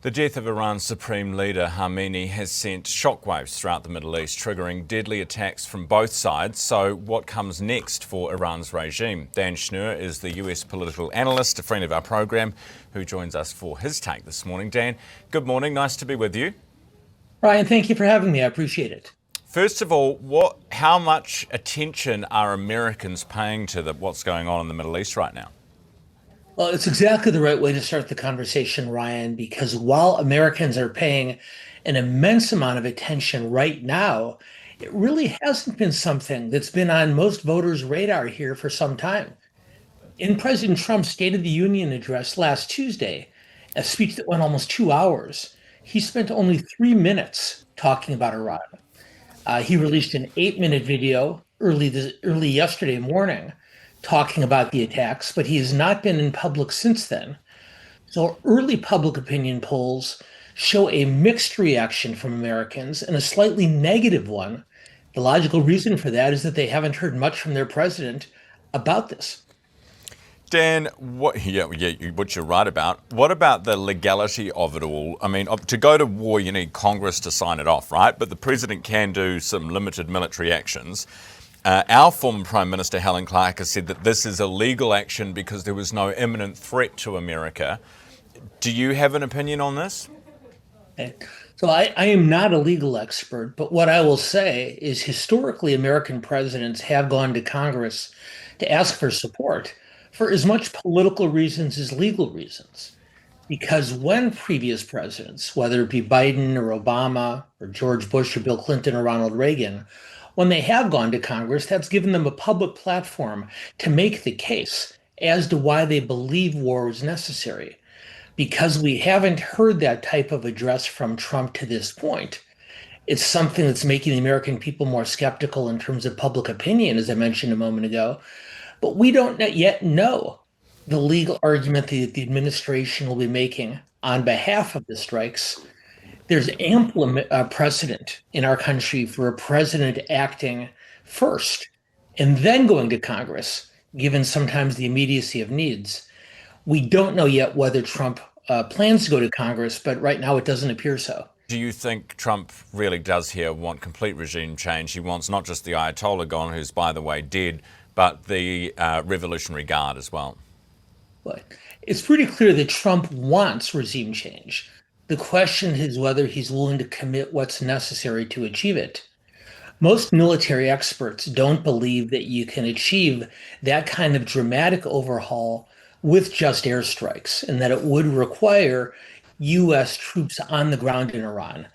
The death of Iran's supreme leader Khamenei has sent shockwaves throughout the Middle East, triggering deadly attacks from both sides. So what comes next for Iran's regime? Dan Schnur is the US political analyst, a friend of our program, who joins us for his take this morning. Dan, good morning. Nice to be with you. Ryan, thank you for having me. I appreciate it. First of all, how much attention are Americans paying to what's going on in the Middle East right now? Well, it's exactly the right way to start the conversation, Ryan, because while Americans are paying an immense amount of attention right now, it really hasn't been something that's been on most voters' radar here for some time. In President Trump's State of the Union address last Tuesday, a speech that went almost 2 hours, he spent only 3 minutes talking about Iran. He released an 8-minute video early yesterday morning talking about the attacks, but he has not been in public since then. So early public opinion polls show a mixed reaction from Americans and a slightly negative one. The logical reason for that is that they haven't heard much from their president about this. Dan, what you're right about. What about the legality of it all? I mean, to go to war, you need Congress to sign it off, right? But the president can do some limited military actions. Our former Prime Minister, Helen Clark, has said that this is a legal action because there was no imminent threat to America. Do you have an opinion on this? Okay. So I am not a legal expert, but what I will say is historically, American presidents have gone to Congress to ask for support for as much political reasons as legal reasons. Because when previous presidents, whether it be Biden or Obama or George Bush or Bill Clinton or Ronald Reagan, when they have gone to Congress, that's given them a public platform to make the case as to why they believe war was necessary. Because we haven't heard that type of address from Trump to this point, it's something that's making the American people more skeptical in terms of public opinion, as I mentioned a moment ago. But we don't yet know the legal argument that the administration will be making on behalf of the strikes. There's ample precedent in our country for a president acting first and then going to Congress, given sometimes the immediacy of needs. We don't know yet whether Trump plans to go to Congress, but right now it doesn't appear so. Do you think Trump really does here want complete regime change? He wants not just the Ayatollah gone, who's, by the way, dead, but the Revolutionary Guard as well. But it's pretty clear that Trump wants regime change. The question is whether he's willing to commit what's necessary to achieve it. Most military experts don't believe that you can achieve that kind of dramatic overhaul with just airstrikes, and that it would require U.S. troops on the ground in Iran.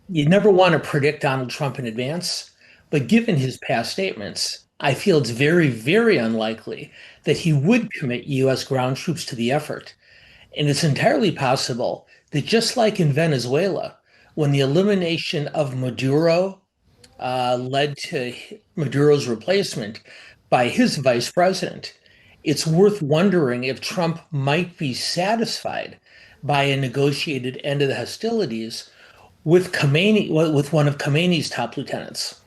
You never want to predict Donald Trump in advance, but given his past statements, I feel it's very, very unlikely that he would commit U.S. ground troops to the effort. And it's entirely possible that just like in Venezuela, when the elimination of Maduro led to Maduro's replacement by his vice president, it's worth wondering if Trump might be satisfied by a negotiated end of the hostilities with Khamenei, with one of Khamenei's top lieutenants.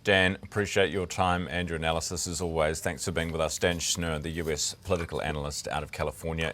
Dan, appreciate your time and your analysis as always. Thanks for being with us. Dan Schnur, the US political analyst out of California.